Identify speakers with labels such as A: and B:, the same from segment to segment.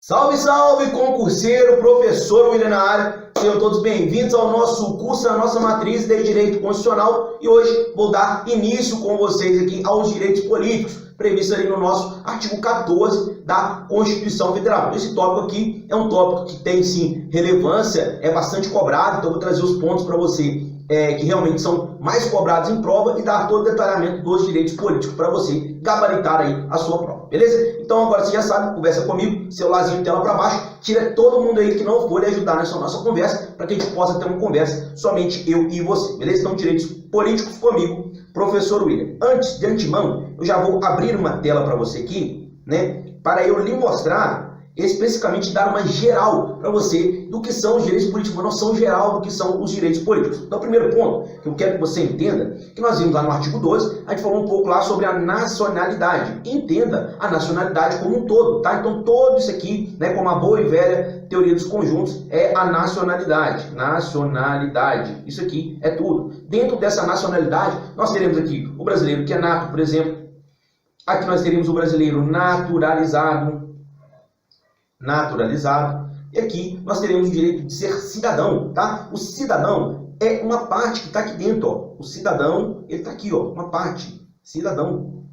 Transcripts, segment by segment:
A: Salve, salve, concurseiro, professor William na área. Sejam todos bem-vindos ao nosso curso, a nossa matriz de Direito Constitucional. E hoje vou dar início com vocês aqui aos direitos políticos, previsto ali no nosso artigo 14 da Constituição Federal. Esse tópico aqui é um tópico que tem, sim, relevância, é bastante cobrado, então eu vou trazer os pontos para você que realmente são mais cobrados em prova e dar todo o detalhamento dos direitos políticos para você gabaritar aí a sua prova, beleza? Então agora você já sabe, conversa comigo, celularzinho tela para baixo, tira todo mundo aí que não for lhe ajudar nessa nossa conversa, para que a gente possa ter uma conversa somente eu e você, beleza? Então direitos políticos comigo, professor William. Antes, de antemão, eu já vou abrir uma tela para você aqui, né, para eu lhe mostrar especificamente dar uma geral para você do que são os direitos políticos, uma noção geral do que são os direitos políticos. Então, o primeiro ponto que eu quero que você entenda, que nós vimos lá no artigo 12, a gente falou um pouco lá sobre a nacionalidade. Entenda a nacionalidade como um todo, tá? Então, todo isso aqui, né, como a boa e velha teoria dos conjuntos, é a nacionalidade. Nacionalidade. Isso aqui é tudo. Dentro dessa nacionalidade, nós teremos aqui o brasileiro que é nato, por exemplo. Aqui nós teremos o brasileiro naturalizado. E aqui nós teremos o direito de ser cidadão, tá? O cidadão é uma parte que está aqui dentro, ó. O cidadão, ele está aqui, ó, uma parte. Cidadão.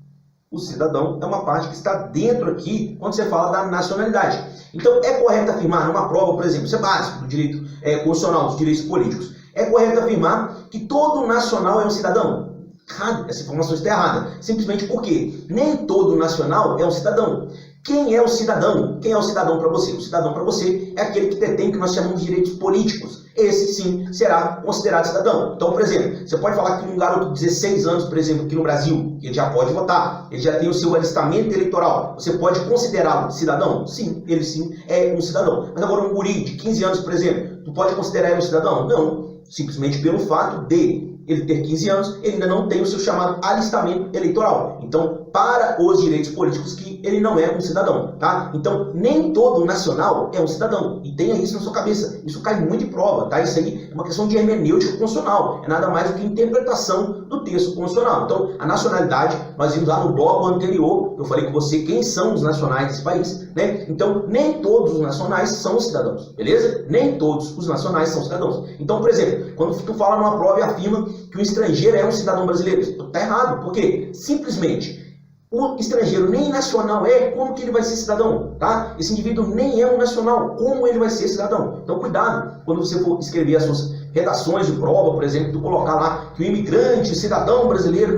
A: O cidadão é uma parte que está dentro aqui, quando você fala da nacionalidade. Então, é correto afirmar numa prova, por exemplo, isso é básico do direito constitucional, dos direitos políticos. É correto afirmar que todo nacional é um cidadão? Errado. Essa informação está errada. Simplesmente porque nem todo nacional é um cidadão. Quem é o cidadão? Quem é o cidadão para você? O cidadão para você é aquele que detém o que nós chamamos de direitos políticos. Esse sim será considerado cidadão. Então, por exemplo, você pode falar que um garoto de 16 anos, por exemplo, aqui no Brasil, ele já pode votar, ele já tem o seu alistamento eleitoral. Você pode considerá-lo cidadão? Sim, ele sim é um cidadão. Mas agora um guri de 15 anos, por exemplo, tu pode considerar ele um cidadão? Não. Simplesmente pelo fato de ele ter 15 anos, ele ainda não tem o seu chamado alistamento eleitoral. Então, para os direitos políticos, que ele não é um cidadão, tá? Então, nem todo nacional é um cidadão. E tenha isso na sua cabeça. Isso cai muito em prova, tá? Isso aí é uma questão de hermenêutica constitucional. É nada mais do que interpretação do texto constitucional. Então, a nacionalidade, nós vimos lá no bloco anterior, eu falei com você quem são os nacionais desse país, né? Então, nem todos os nacionais são cidadãos, beleza? Nem todos os nacionais são cidadãos. Então, por exemplo, quando tu fala numa prova e afirma que o estrangeiro é um cidadão brasileiro, está errado. Por quê? Simplesmente, o estrangeiro nem nacional é, como que ele vai ser cidadão? Tá? Esse indivíduo nem é um nacional, como ele vai ser cidadão? Então, cuidado quando você for escrever as suas redações de prova, por exemplo, tu colocar lá que o imigrante, o cidadão brasileiro,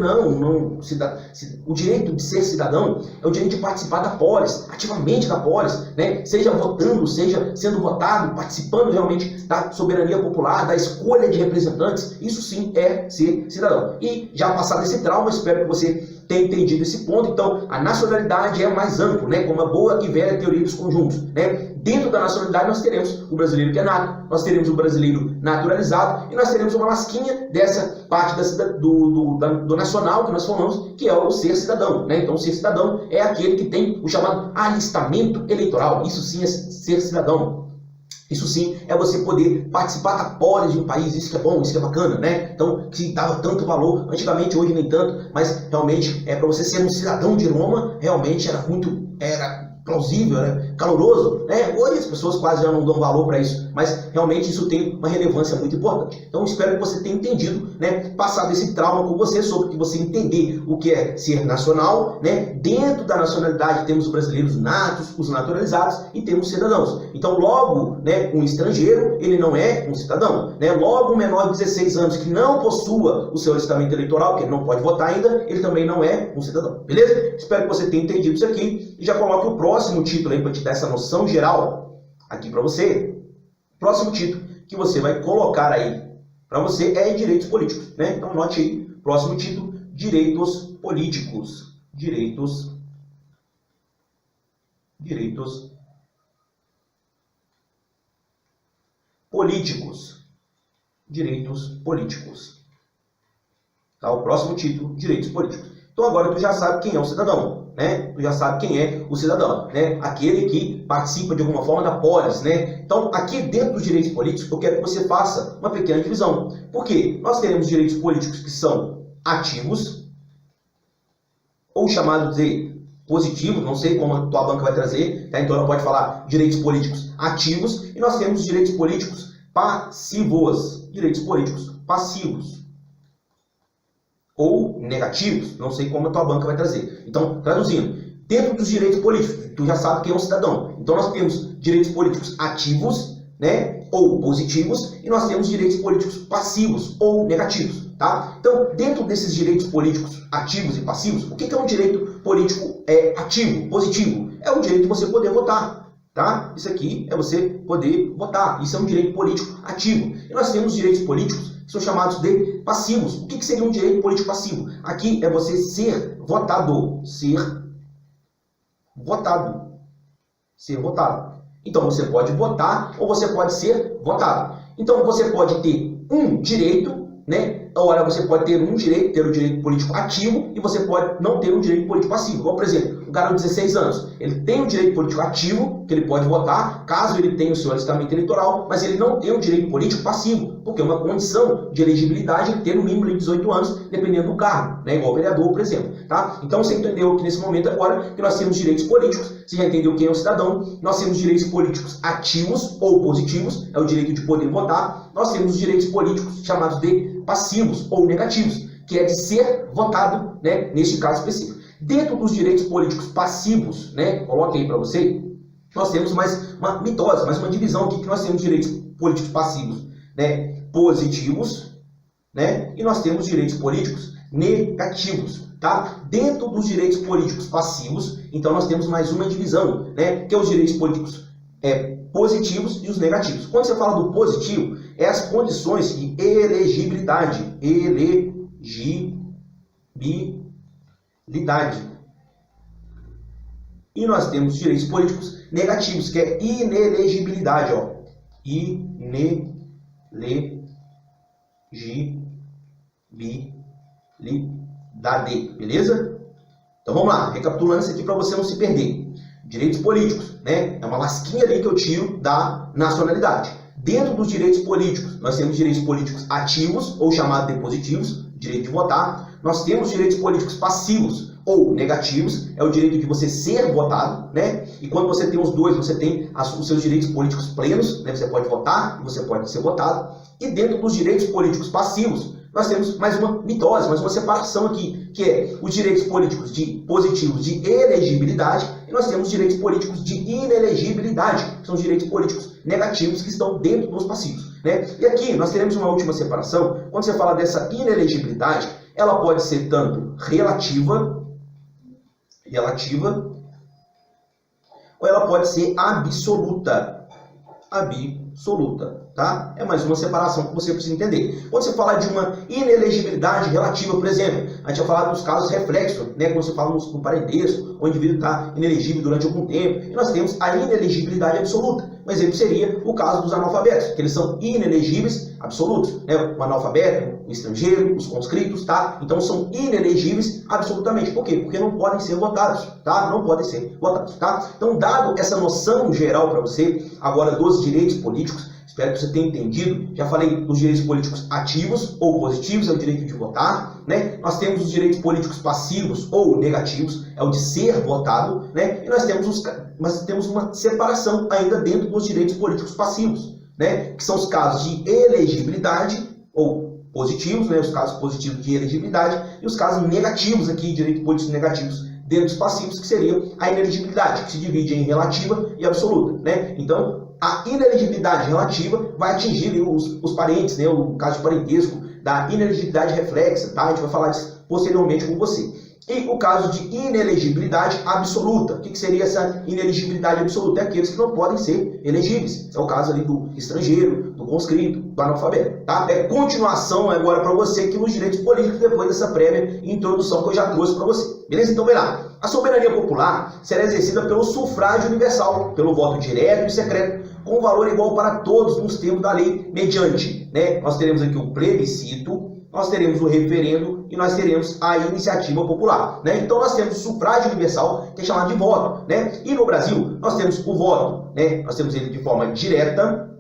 A: o direito de ser cidadão é o direito de participar da polis, ativamente da polis, né? Seja votando, seja sendo votado, participando realmente da soberania popular, da escolha de representantes. Isso sim é ser cidadão. E já passado esse trauma, espero que você tenha entendido esse ponto. Então, a nacionalidade é mais amplo, né? Como a boa e velha teoria dos conjuntos, né? Dentro da nacionalidade nós teremos o brasileiro que é nato, nós teremos o brasileiro naturalizado e nós teremos uma lasquinha dessa parte do nacional que nós falamos, que é o ser cidadão, né? Então, o ser cidadão é aquele que tem o chamado alistamento eleitoral. Isso sim é ser cidadão. Isso sim é você poder participar da polis de um país, isso que é bom, isso que é bacana, né? Então, que dava tanto valor, antigamente, hoje nem tanto, mas realmente, para você ser um cidadão de Roma, realmente era plausível, né? Caloroso, né? Hoje as pessoas quase já não dão valor para isso, mas realmente isso tem uma relevância muito importante. Então, espero que você tenha entendido, né? Passado esse trauma com você, sobre que você entender o que é ser nacional, né? Dentro da nacionalidade temos os brasileiros natos, os naturalizados e temos cidadãos. Então, logo, né, um estrangeiro, ele não é um cidadão, né? Logo, um menor de 16 anos que não possua o seu alistamento eleitoral, que ele não pode votar ainda, ele também não é um cidadão, beleza? Espero que você tenha entendido isso aqui e já coloque o próximo título aí para te dar essa noção geral aqui para você. Próximo título que você vai colocar aí para você é direitos políticos, né? Então anote aí, próximo título, direitos políticos. Direitos políticos. Direitos políticos. Tá? O próximo título, direitos políticos. Então agora tu já sabe quem é o cidadão, né? Tu já sabe quem é o cidadão, né? Aquele que participa de alguma forma da polis, né? Então aqui dentro dos direitos políticos eu quero que você faça uma pequena divisão. Por quê? Nós teremos direitos políticos que são ativos, ou chamados de positivos, não sei como a tua banca vai trazer, tá? Então ela pode falar direitos políticos ativos, e nós temos direitos políticos passivos, direitos políticos passivos ou negativos, não sei como a tua banca vai trazer. Então, traduzindo, dentro dos direitos políticos, tu já sabe quem é um cidadão. Então nós temos direitos políticos ativos, né, ou positivos, e nós temos direitos políticos passivos ou negativos, tá? Então, dentro desses direitos políticos ativos e passivos, o que é um direito político ativo, positivo? É o direito de você poder votar, tá? Isso aqui é você poder votar. Isso é um direito político ativo. E nós temos direitos políticos que são chamados de passivos. O que seria um direito político passivo? Aqui é você ser votado, ser votado. Então você pode votar ou você pode ser votado. Então você pode ter um direito, né? Ora, você pode ter um direito, ter o direito político ativo, e você pode não ter um direito político passivo. Igual, por exemplo, um garoto de 16 anos, ele tem um direito político ativo, que ele pode votar, caso ele tenha o seu alistamento eleitoral, mas ele não tem um direito político passivo, porque é uma condição de elegibilidade ele ter no mínimo de 18 anos, dependendo do cargo, né? Igual vereador, por exemplo. Tá? Então você entendeu que nesse momento agora que nós temos direitos políticos, você já entendeu quem é o cidadão, nós temos direitos políticos ativos ou positivos, é o direito de poder votar, nós temos os direitos políticos chamados de passivos ou negativos, que é de ser votado, né, neste caso específico. Dentro dos direitos políticos passivos, né, coloque aí para você, nós temos mais uma mitose, mais uma divisão aqui, que nós temos direitos políticos passivos, né, positivos, né, e nós temos direitos políticos negativos, tá? Dentro dos direitos políticos passivos, então nós temos mais uma divisão, né, que é os direitos políticos positivos e os negativos. Quando você fala do positivo, é as condições de elegibilidade. E nós temos direitos políticos negativos, que é inelegibilidade, ó. Inelegibilidade, beleza? Então vamos lá, recapitulando isso aqui para você não se perder. Direitos políticos, né? É uma lasquinha ali que eu tiro da nacionalidade. Dentro dos direitos políticos, nós temos direitos políticos ativos, ou chamados de positivos, direito de votar. Nós temos direitos políticos passivos, ou negativos, é o direito de você ser votado, né? E quando você tem os dois, você tem os seus direitos políticos plenos, né? Você pode votar e você pode ser votado. E dentro dos direitos políticos passivos, nós temos mais uma mitose, mais uma separação aqui, que é os direitos políticos positivos de elegibilidade, e nós temos direitos políticos de inelegibilidade, que são os direitos políticos negativos que estão dentro dos passivos, né? E aqui nós teremos uma última separação. Quando você fala dessa inelegibilidade, ela pode ser tanto relativa, ou ela pode ser absoluta, tá? É mais uma separação que você precisa entender. Quando você fala de uma inelegibilidade relativa, por exemplo, a gente vai falar dos casos reflexos, né? Quando você fala no parentesco, o indivíduo está inelegível durante algum tempo, e nós temos a inelegibilidade absoluta. Um exemplo seria o caso dos analfabetos, que eles são inelegíveis absolutos, né? O analfabeto, o estrangeiro, os conscritos, tá? Então são inelegíveis absolutamente. Por quê? Porque não podem ser votados, tá? Não podem ser votados, tá? Então, dado essa noção geral para você, agora dos direitos políticos, espero que você tenha entendido. Já falei dos direitos políticos ativos ou positivos, é o direito de votar, né? Nós temos os direitos políticos passivos ou negativos, é o de ser votado, né? E nós temos uma separação ainda dentro dos direitos políticos passivos, né? Que são os casos de elegibilidade ou positivos, né? Os casos positivos de elegibilidade e os casos negativos aqui, direitos políticos negativos dentro dos passivos, que seria a inelegibilidade, que se divide em relativa e absoluta, né? Então, a inelegibilidade relativa vai atingir os parentes, né? O caso de parentesco da inelegibilidade reflexa, tá? A gente vai falar disso posteriormente com você. E o caso de inelegibilidade absoluta. O que seria essa inelegibilidade absoluta? É aqueles que não podem ser elegíveis. É o caso ali do estrangeiro, do conscrito, do analfabeto. Tá? É continuação agora para você aqui nos direitos políticos, depois dessa prévia introdução que eu já trouxe para você. Beleza? Então, vem lá. A soberania popular será exercida pelo sufrágio universal, pelo voto direto e secreto, com valor igual para todos nos termos da lei, mediante, né? Nós teremos aqui o plebiscito, nós teremos o referendo e nós teremos a iniciativa popular, né? Então nós temos o sufrágio universal, que é chamado de voto, né? E no Brasil nós temos o voto, né? Nós temos ele de forma direta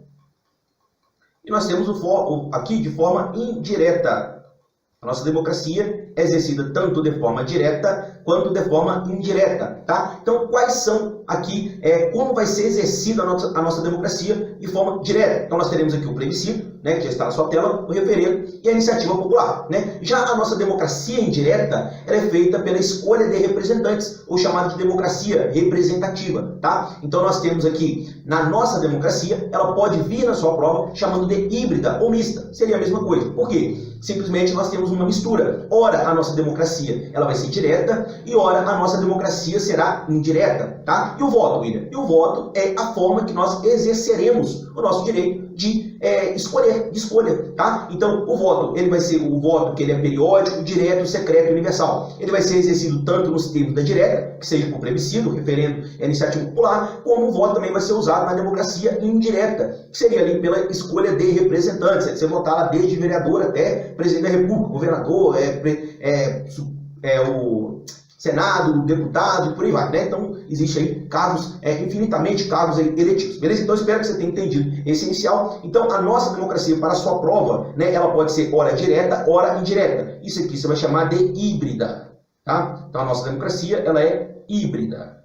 A: e nós temos o aqui de forma indireta. A nossa democracia é exercida tanto de forma direta quanto de forma indireta, tá? Então, quais são aqui, como vai ser exercida a nossa democracia de forma direta? Então, nós teremos aqui o plebiscito, né, que já está na sua tela, o referendo e a iniciativa popular, né? Já a nossa democracia indireta, ela é feita pela escolha de representantes, ou chamada de democracia representativa, tá? Então, nós temos aqui, na nossa democracia, ela pode vir na sua prova chamando de híbrida ou mista, seria a mesma coisa. Por quê? Simplesmente nós temos uma mistura. Ora, a nossa democracia ela vai ser direta e ora, a nossa democracia será indireta, tá? E o voto, William? E o voto é a forma que nós exerceremos o nosso direito de escolha, tá? Então, o voto, ele vai ser o voto que ele é periódico, direto, secreto e universal. Ele vai ser exercido tanto nos termos da direta, que seja por plebiscito, referendo e iniciativa popular, como o voto também vai ser usado na democracia indireta, que seria ali pela escolha de representantes. Você votar lá desde vereador até presidente da república, governador, o Senado, deputado, por aí vai, né? Então, existe aí cargos, infinitamente cargos aí eletivos, beleza? Então, espero que você tenha entendido esse inicial. Então, a nossa democracia, para a sua prova, né, ela pode ser ora direta, ora indireta. Isso aqui você vai chamar de híbrida, tá? Então, a nossa democracia, ela é híbrida,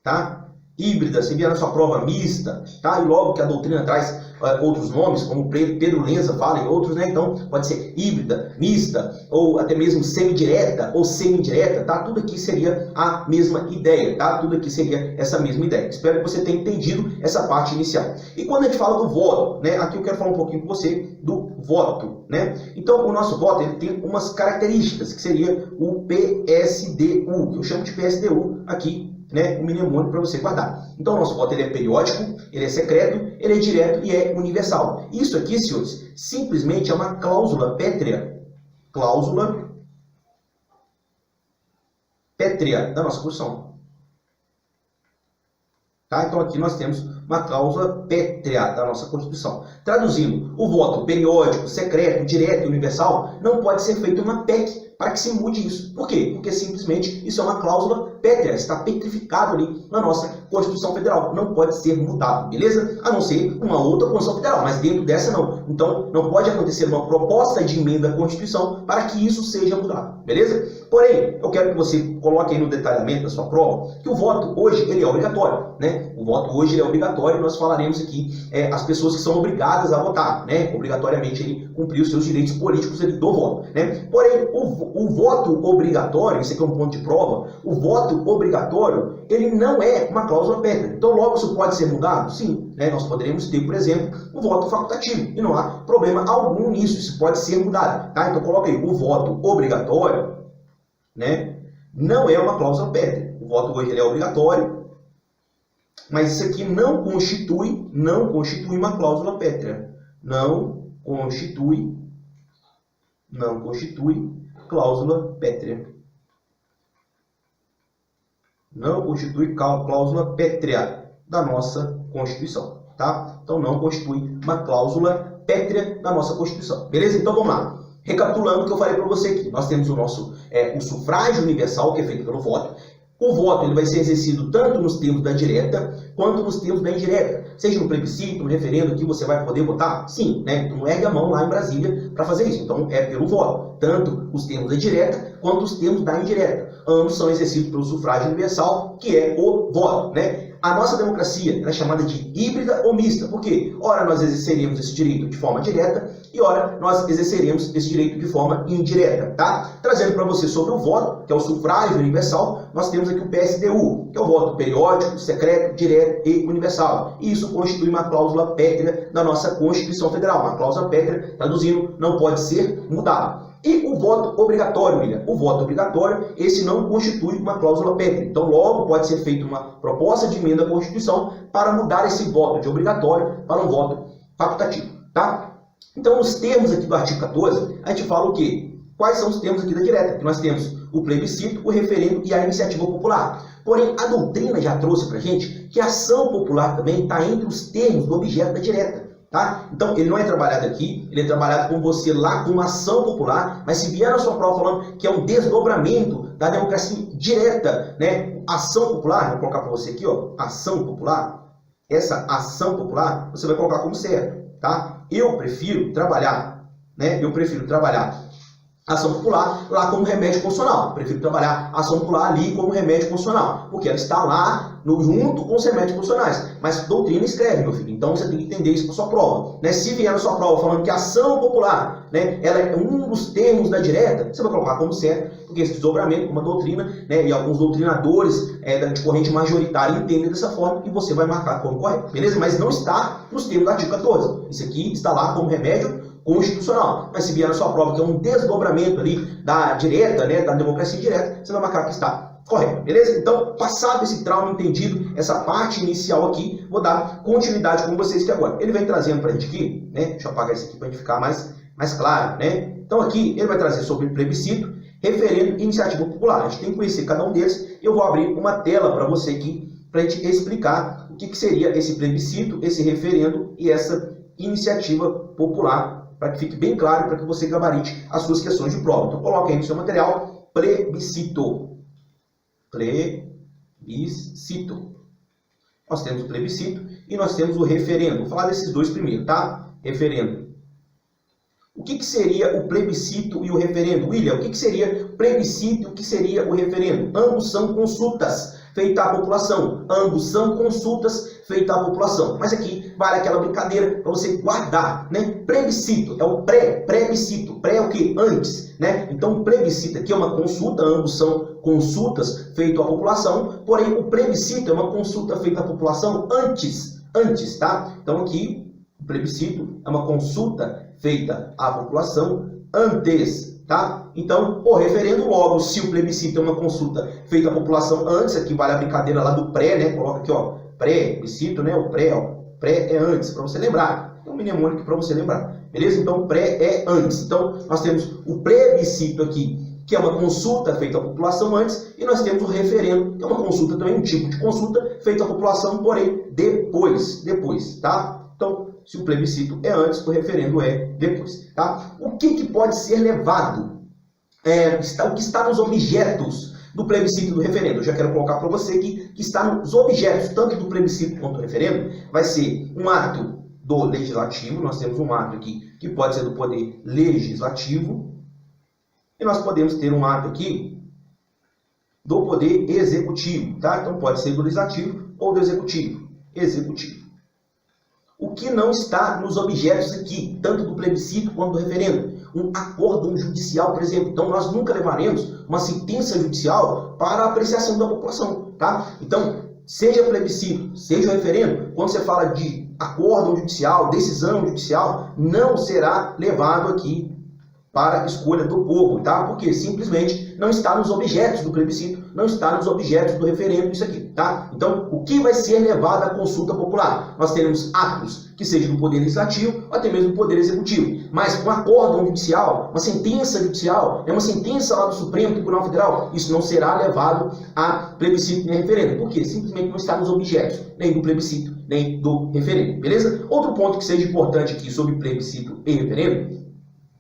A: tá? Híbrida, se vier na sua prova mista, tá? E logo que a doutrina traz outros nomes, como Pedro Lenza fala e outros, né? Então, pode ser híbrida, mista, ou até mesmo semidireta ou semi-indireta, tá? Tudo aqui seria a mesma ideia, tá? Tudo aqui seria essa mesma ideia. Espero que você tenha entendido essa parte inicial. E quando a gente fala do voto, né? Aqui eu quero falar um pouquinho com você do voto, né? Então, o nosso voto, ele tem umas características, que seria o PSDU, que eu chamo de PSDU aqui, né, o mnemônico para você guardar. Então, o nosso voto ele é periódico, ele é secreto, ele é direto e é universal. Isso aqui, senhores, simplesmente é uma cláusula pétrea. Cláusula pétrea da nossa Constituição. Tá? Então, aqui nós temos uma cláusula pétrea da nossa Constituição. Traduzindo, o voto periódico, secreto, direto e universal não pode ser feito uma PEC para que se mude isso. Por quê? Porque simplesmente isso é uma cláusula pétrea, está petrificado ali na nossa Constituição Federal. Não pode ser mudado, beleza? A não ser uma outra Constituição Federal, mas dentro dessa não. Então, não pode acontecer uma proposta de emenda à Constituição para que isso seja mudado, beleza? Porém, eu quero que você coloque aí no detalhamento da sua prova que o voto hoje ele é obrigatório, né? O voto hoje ele é obrigatório e nós falaremos aqui as pessoas que são obrigadas a votar, né? Obrigatoriamente ele cumprir os seus direitos políticos ali do voto, né? Porém, o voto obrigatório, isso aqui é um ponto de prova, o voto obrigatório, ele não é uma cláusula pétrea. Então, logo isso pode ser mudado? Sim, né? Nós poderemos ter, por exemplo, o voto facultativo, e não há problema algum nisso, isso pode ser mudado, tá? Então, coloca aí, o voto obrigatório, né? Não é uma cláusula pétrea. O voto hoje ele é obrigatório, mas isso aqui não constitui uma cláusula pétrea. Não constitui cláusula pétrea. Não constitui cláusula pétrea da nossa Constituição, tá? Então não constitui uma cláusula pétrea da nossa Constituição. Beleza? Então vamos lá. Recapitulando o que eu falei para você aqui. Nós temos o nosso o sufrágio universal, que é feito pelo voto. O voto ele vai ser exercido tanto nos termos da direta quanto nos termos da indireta. Seja no plebiscito, no referendo, que você vai poder votar? Sim, né? Então não ergue a mão lá em Brasília para fazer isso. Então é pelo voto. Tanto os termos da direta quanto os termos da indireta. Ambos são exercidos pelo sufrágio universal, que é o voto, né? A nossa democracia é chamada de híbrida ou mista. Por quê? Ora nós exerceremos esse direito de forma direta e ora nós exerceremos esse direito de forma indireta, tá? Trazendo para você sobre o voto, que é o sufrágio universal, nós temos aqui o PSDU, que é o voto periódico, secreto, direto e universal. E isso constitui uma cláusula pétrea da nossa Constituição Federal. Uma cláusula pétrea, traduzindo, não pode ser mudada. E o voto obrigatório, William? O voto obrigatório, esse não constitui uma cláusula pétrea. Então, logo pode ser feita uma proposta de emenda à Constituição para mudar esse voto de obrigatório para um voto facultativo, tá? Então, os termos aqui do artigo 14, a gente fala o quê? Quais são os termos aqui da direta? Que nós temos o plebiscito, o referendo e a iniciativa popular. Porém, a doutrina já trouxe para a gente que a ação popular também está entre os termos do objeto da direta. Tá? Então, ele não é trabalhado aqui, ele é trabalhado com você lá com uma ação popular, mas se vier na sua prova falando que é um desdobramento da democracia direta, né? Ação popular, vou colocar para você aqui, ó, ação popular, essa ação popular, você vai colocar como certo, tá? Eu prefiro trabalhar, né? Eu prefiro trabalhar ação popular lá como remédio constitucional. Prefiro trabalhar a ação popular ali como remédio constitucional, porque ela está lá junto com os remédios constitucionais. Mas doutrina escreve, meu filho. Então você tem que entender isso para sua prova. Né? Se vier na sua prova falando que a ação popular, né, ela é um dos termos da direta, você vai colocar como certo, porque esse desdobramento, como a doutrina, né, e alguns doutrinadores de corrente majoritária entendem dessa forma, e você vai marcar como correto. Beleza? Mas não está nos termos do artigo 14. Isso aqui está lá como remédio constitucional. Mas se vier na sua prova que é um desdobramento ali da direta, né, da democracia direta, você vai marcar que está correto, beleza? Então, passado esse trauma entendido, essa parte inicial aqui, vou dar continuidade com vocês aqui agora. Ele vem trazendo para a gente aqui, né, deixa eu apagar isso aqui para a gente ficar mais claro, né? Então aqui ele vai trazer sobre plebiscito, referendo e iniciativa popular. A gente tem que conhecer cada um deles. Eu vou abrir uma tela para você aqui, para a gente explicar o que seria esse plebiscito, esse referendo e essa iniciativa popular, para que fique bem claro, para que você gabarite as suas questões de prova. Então, coloque aí no seu material, plebiscito. Plebiscito. Nós temos o plebiscito e nós temos o referendo. Vou falar desses dois primeiro, tá? Referendo. O que seria o plebiscito e o referendo? William, o que seria o plebiscito e o que seria o referendo? Ambos são consultas feitas à população. Ambos são consultas feitas à população. Mas aqui vale aquela brincadeira para você guardar, né? Plebiscito é o pré-plebiscito. Pré é o que? Antes, né? Então, o plebiscito aqui é uma consulta, ambos são consultas feitas à população, porém, o plebiscito é uma consulta feita à população antes, tá? Então, aqui, o plebiscito é uma consulta feita à população antes, tá? Então, o referendo, logo, se o plebiscito é uma consulta feita à população antes, aqui vale a brincadeira lá do pré, né? Coloca aqui, ó, pré-plebiscito, né? O pré, ó, pré é antes, para você lembrar. É um mnemônico para você lembrar, beleza? Então, pré é antes. Então, nós temos o plebiscito aqui, que é uma consulta feita à população antes, e nós temos o referendo, que é uma consulta também, um tipo de consulta feita à população, porém, depois, tá? Então, se o plebiscito é antes, o referendo é depois, tá? O que pode ser levado? O que está nos objetos do plebiscito e do referendo? Eu já quero colocar para você aqui que está nos objetos, tanto do plebiscito quanto do referendo, vai ser um ato do legislativo, nós temos um ato aqui que pode ser do poder legislativo, e nós podemos ter um ato aqui do poder executivo, tá? Então pode ser do legislativo ou do executivo. O que não está nos objetos aqui, tanto do plebiscito quanto do referendo? Um acórdão judicial, por exemplo. Então, nós nunca levaremos uma sentença judicial para a apreciação da população, tá? Então, seja plebiscito, seja referendo, quando você fala de acórdão judicial, decisão judicial, não será levado aqui para a escolha do povo, tá? Porque simplesmente não está nos objetos do plebiscito, não está nos objetos do referendo, isso aqui, tá? Então, o que vai ser levado à consulta popular? Nós teremos atos que sejam do poder legislativo ou até mesmo do poder executivo. Mas um acórdão judicial, uma sentença judicial, uma sentença lá do Supremo Tribunal Federal, isso não será levado a plebiscito nem referendo. Por quê? Simplesmente não está nos objetos, nem do plebiscito, nem do referendo, beleza? Outro ponto que seja importante aqui sobre plebiscito e referendo,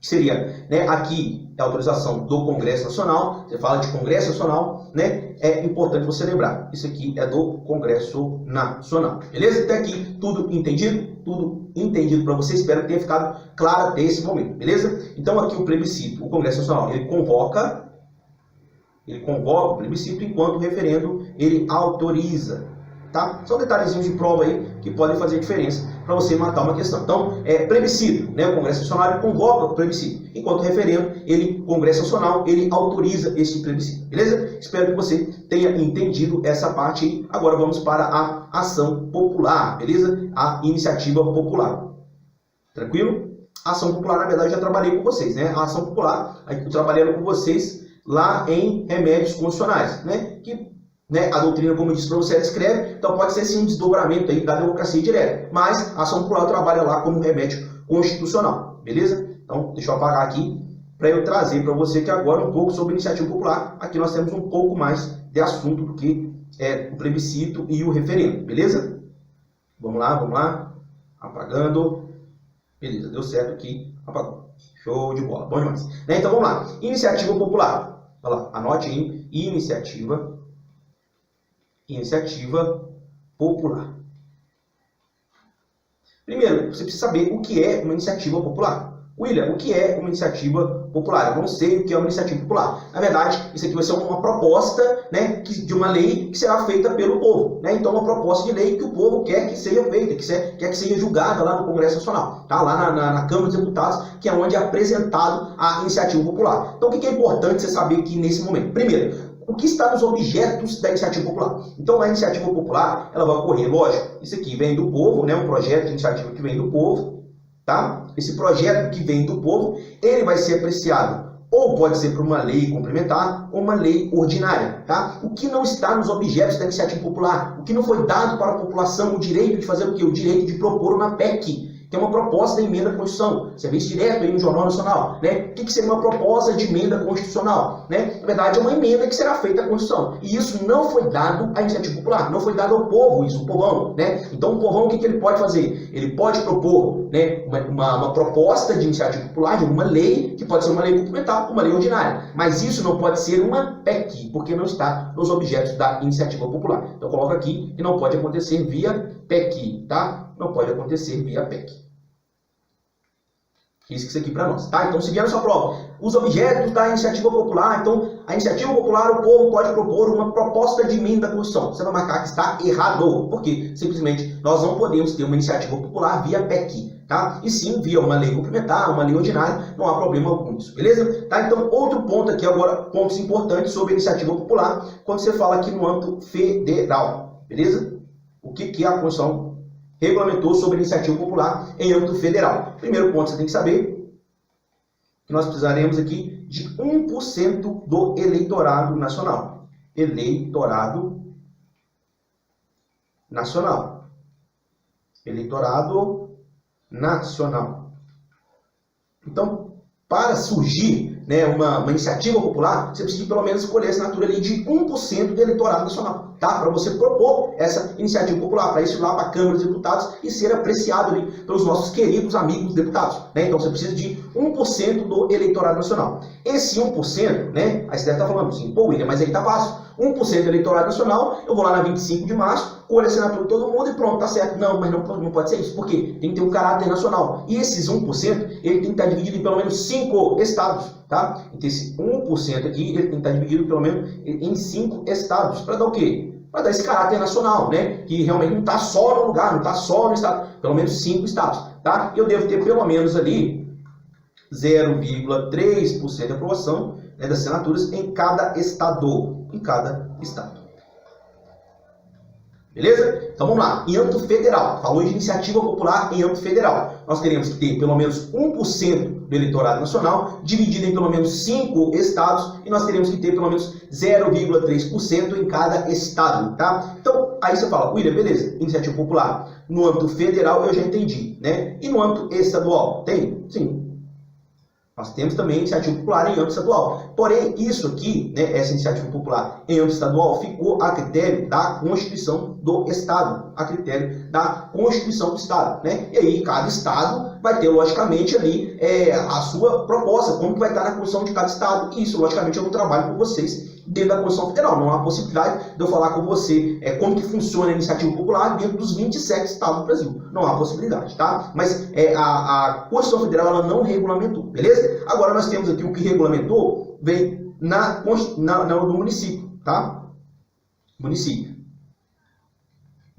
A: que seria, né, aqui é a autorização do Congresso Nacional, você fala de Congresso Nacional, né, é importante você lembrar, isso aqui é do Congresso Nacional, beleza? Até aqui, tudo entendido? Tudo entendido para você, espero que tenha ficado claro até esse momento, beleza? Então aqui o plebiscito, o Congresso Nacional, ele convoca o plebiscito, enquanto o referendo, ele autoriza. Tá? São detalhezinhos de prova aí que podem fazer diferença para você matar uma questão. Então, plebiscito, né? O Congresso Nacional ele convoca o plebiscito, enquanto o referendo, o Congresso Nacional, ele autoriza esse plebiscito, beleza? Espero que você tenha entendido essa parte aí. Agora vamos para a ação popular, beleza? A iniciativa popular. Tranquilo? A ação popular, na verdade, eu já trabalhei com vocês, né? A ação popular, eu trabalhei com vocês lá em remédios constitucionais, né? Né, a doutrina, como eu disse para você, ela escreve, então pode ser sim um desdobramento aí da democracia direta, mas a ação popular trabalha lá como remédio constitucional, beleza? Então, deixa eu apagar aqui, para eu trazer para você aqui agora um pouco sobre a iniciativa popular. Aqui nós temos um pouco mais de assunto do que o plebiscito e o referendo, beleza? Vamos lá, apagando, beleza, deu certo aqui, apagou, show de bola, bom demais. Né? Então vamos lá, iniciativa popular, olha lá, anote aí, iniciativa popular. Primeiro, você precisa saber o que é uma iniciativa popular. William, o que é uma iniciativa popular. Eu não sei o que é uma iniciativa popular. Na verdade, isso aqui vai ser uma proposta, né, de uma lei que será feita pelo povo, né? Então, uma proposta de lei que o povo quer que seja feita, quer que seja julgada lá no Congresso Nacional, tá? Lá na Câmara dos Deputados, que é onde é apresentado a iniciativa popular. Então, o que é importante você saber aqui nesse momento? Primeiro, o que está nos objetos da iniciativa popular? Então, a iniciativa popular, ela vai ocorrer, lógico, isso aqui vem do povo, né? Um projeto de iniciativa que vem do povo, tá? Esse projeto que vem do povo, ele vai ser apreciado ou pode ser por uma lei complementar ou uma lei ordinária, tá? O que não está nos objetos da iniciativa popular, o que não foi dado para a população, o direito de fazer o quê? O direito de propor uma PEC, que é uma proposta de emenda à Constituição. Você vê isso direto aí no Jornal Nacional, né? O que seria uma proposta de emenda constitucional, né? Na verdade, é uma emenda que será feita à Constituição. E isso não foi dado à iniciativa popular, não foi dado ao povo, isso, o povão, né? Então, o povão, o que ele pode fazer? Ele pode propor, né, uma proposta de iniciativa popular, de uma lei, que pode ser uma lei complementar, uma lei ordinária. Mas isso não pode ser uma PEC, porque não está nos objetos da iniciativa popular. Então, coloca aqui que não pode acontecer via PEC, tá? Não pode acontecer via PEC. Isso aqui para nós, tá? Então, se vier na sua prova, os objetos da iniciativa popular, então, a iniciativa popular, o povo pode propor uma proposta de emenda à Constituição. Você vai marcar que está errado, porque simplesmente nós não podemos ter uma iniciativa popular via PEC, tá? E sim, via uma lei complementar, uma lei ordinária, não há problema algum nisso, beleza? Tá? Então, outro ponto aqui agora, pontos importantes sobre a iniciativa popular, quando você fala aqui no âmbito federal, beleza? O que é a Constituição regulamentou sobre a iniciativa popular em âmbito federal? Primeiro ponto que você tem que saber, que nós precisaremos aqui de 1% do eleitorado nacional. Eleitorado nacional. Eleitorado nacional. Então, para surgir, né, uma iniciativa popular, você precisa pelo menos escolher a assinatura ali de 1% do eleitorado nacional, tá? Para você propor essa iniciativa popular, para isso ir lá para a Câmara dos Deputados e ser apreciado ali pelos nossos queridos amigos deputados, né? Então você precisa de 1% do eleitorado nacional. Esse 1%, né? Aí você deve estar falando assim, pô, William, mas aí tá fácil. 1% do eleitorado nacional, eu vou lá na 25 de março, colho a assinatura de todo mundo e pronto, tá certo. Não, mas não pode ser isso, porque tem que ter um caráter nacional. E esses 1%, ele tem que estar dividido em pelo menos 5 estados, tá? Então esse 1% aqui, ele tem que estar dividido pelo menos em 5 estados. Para dar o quê? Para dar esse caráter nacional, né? Que realmente não está só no lugar, não está só no estado. Pelo menos 5 estados, tá? Eu devo ter pelo menos ali 0,3% de aprovação, né, das assinaturas em cada estado. Em cada estado. Beleza? Então vamos lá. Em âmbito federal, falou de iniciativa popular em âmbito federal. Nós teremos que ter pelo menos 1% do eleitorado nacional, dividido em pelo menos 5 estados, e nós teremos que ter pelo menos 0,3% em cada estado, tá? Então, aí você fala, William, beleza, iniciativa popular no âmbito federal eu já entendi, né? E no âmbito estadual? Tem? Sim. Nós temos também iniciativa popular em âmbito estadual. Porém, isso aqui, né, essa iniciativa popular em âmbito estadual, ficou a critério da Constituição do Estado. A critério da Constituição do Estado, né? E aí, cada Estado vai ter, logicamente, ali a sua proposta, como que vai estar na Constituição de cada Estado. E isso, logicamente, eu não trabalho com vocês dentro da Constituição Federal. Não há possibilidade de eu falar com você como que funciona a iniciativa popular dentro dos 27 estados do Brasil. Não há possibilidade, tá? Mas a Constituição Federal ela não regulamentou, beleza? Agora nós temos aqui o que regulamentou, vem no município, tá? Município.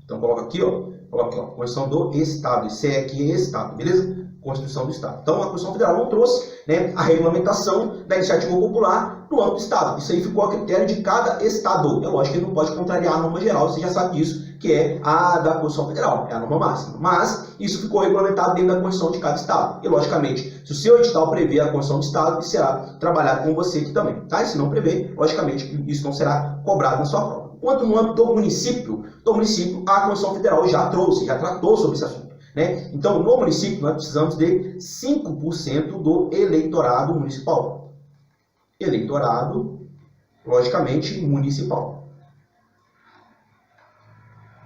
A: Então coloca aqui, ó. Coloca aqui, ó. Constituição do Estado. Isso aqui é Estado, beleza? Constituição do Estado. Então, a Constituição Federal não trouxe, né, a regulamentação da iniciativa popular no âmbito do Estado. Isso aí ficou a critério de cada Estado. É lógico que ele não pode contrariar a norma geral, você já sabe disso, que é a da Constituição Federal, é a norma máxima. Mas isso ficou regulamentado dentro da Constituição de cada Estado. E, logicamente, se o seu edital prevê a Constituição do Estado, isso será trabalhado com você aqui também. Tá? E se não prever, logicamente, isso não será cobrado na sua prova. Quanto no âmbito do município, a Constituição Federal já trouxe, já tratou sobre esse assunto. Né? Então, no município, nós precisamos de 5% do eleitorado municipal. Eleitorado, logicamente, municipal.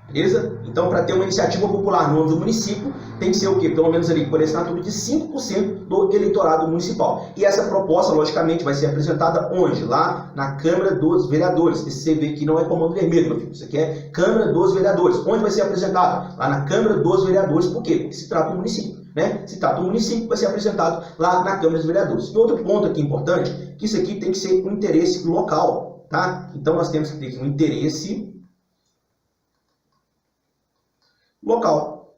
A: Beleza? Então, para ter uma iniciativa popular no âmbito do município, tem que ser o quê? Pelo menos ali por assinatura de 5% do eleitorado municipal. E essa proposta, logicamente, vai ser apresentada onde? Lá na Câmara dos Vereadores. Esse você vê que não é comando vermelho, meu filho. Isso aqui é Câmara dos Vereadores. Onde vai ser apresentado? Lá na Câmara dos Vereadores. Por quê? Porque se trata do município, né? Se trata do município, vai ser apresentado lá na Câmara dos Vereadores. E outro ponto aqui importante, que isso aqui tem que ser um interesse local, tá? Então, nós temos que ter um interesse local,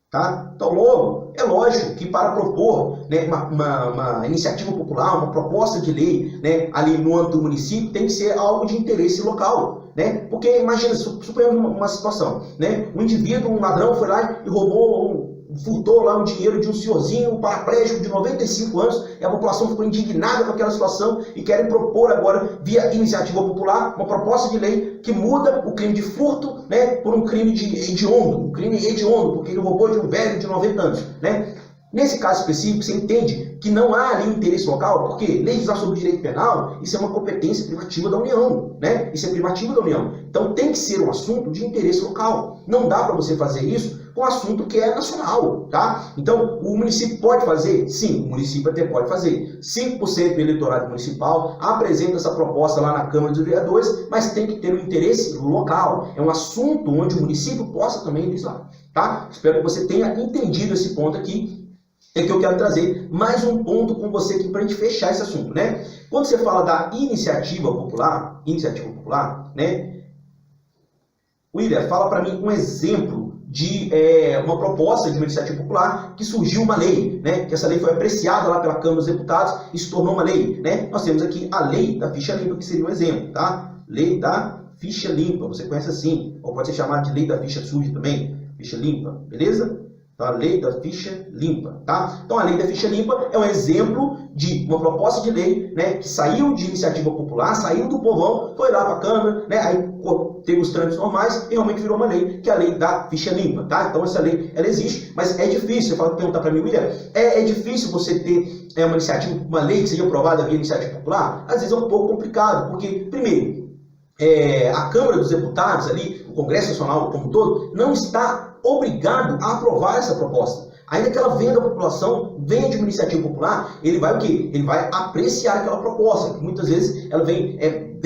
A: tá? Então, logo, é lógico que para propor, né, uma iniciativa popular, uma proposta de lei, né, ali no âmbito do município, tem que ser algo de interesse local, né? Porque imagina, suponhamos uma situação, né? Um indivíduo, um ladrão foi lá e furtou lá o dinheiro de um senhorzinho paraplégico de 95 anos, e a população ficou indignada com aquela situação e querem propor agora, via iniciativa popular, uma proposta de lei que muda o crime de furto, né, por um crime hediondo, porque ele roubou de um velho de 90 anos, né? Nesse caso específico, você entende que não há ali interesse local, porque legislar sobre direito penal, isso é uma competência privativa da União, né? Isso é privativo da União. Então tem que ser um assunto de interesse local. Não dá para você fazer isso com um assunto que é nacional, tá? Então, o município pode fazer? Sim, o município até pode fazer. 5% do eleitorado municipal apresenta essa proposta lá na Câmara dos Vereadores, mas tem que ter um interesse local. É um assunto onde o município possa também legislar, tá? Espero que você tenha entendido esse ponto aqui. É que eu quero trazer mais um ponto com você aqui para a gente fechar esse assunto, né? Quando você fala da iniciativa popular, né? William, fala para mim um exemplo de uma proposta de uma iniciativa popular que surgiu uma lei, né? Que essa lei foi apreciada lá pela Câmara dos Deputados e se tornou uma lei, né? Nós temos aqui a lei da ficha limpa, que seria um exemplo, tá? Lei da ficha limpa, você conhece assim, ou pode ser chamada de lei da ficha suja também, ficha limpa, beleza? A lei da ficha limpa, tá? Então, a lei da ficha limpa é um exemplo de uma proposta de lei, né, que saiu de iniciativa popular, saiu do povão, foi lá para a Câmara, né, aí teve os trâmites normais e realmente virou uma lei, que é a lei da ficha limpa, tá? Então, essa lei, ela existe, mas é difícil, você perguntar para mim, William, é difícil você ter uma iniciativa, uma lei que seja aprovada via iniciativa popular? Às vezes é um pouco complicado, porque, primeiro, a Câmara dos Deputados ali, o Congresso Nacional como um todo, não está obrigado a aprovar essa proposta. Ainda que ela venha da população, venha de uma iniciativa popular, ele vai o quê? Ele vai apreciar aquela proposta, que muitas vezes ela vem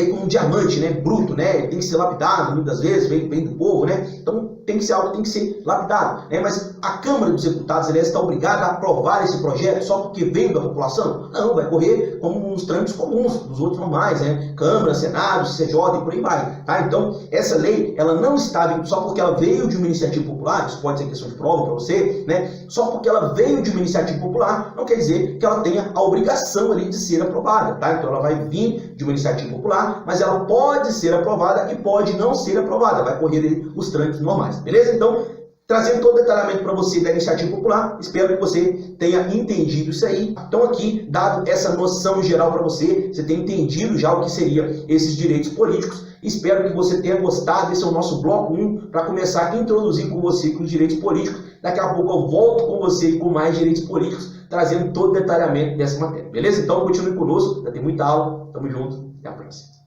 A: como um diamante, né, bruto, né, tem que ser lapidado, muitas vezes vem do povo, né, então tem que ser algo que tem que ser lapidado, né, mas a Câmara dos Deputados, ela está obrigada a aprovar esse projeto só porque veio da população? Não, vai correr como uns trâmites comuns, dos outros normais, né, Câmara, Senado, CCJ e por aí vai, tá? Então, essa lei, ela não está vindo só porque ela veio de uma iniciativa popular, isso pode ser questão de prova para você, né, só porque ela veio de uma iniciativa popular, não quer dizer que ela tenha a obrigação ali de ser aprovada, tá? Então, ela vai vir de uma iniciativa popular, mas ela pode ser aprovada e pode não ser aprovada, vai correr ali os trâmites normais, beleza? Então, trazendo todo o detalhamento para você da iniciativa popular, espero que você tenha entendido isso aí. Então aqui, dado essa noção geral para você, você tem entendido já o que seriam esses direitos políticos. Espero que você tenha gostado. Esse é o nosso bloco 1, para começar a introduzir com você com os direitos políticos. Daqui a pouco eu volto com você com mais direitos políticos, trazendo todo o detalhamento dessa matéria, beleza? Então continue conosco, já tem muita aula, tamo junto, até a próxima.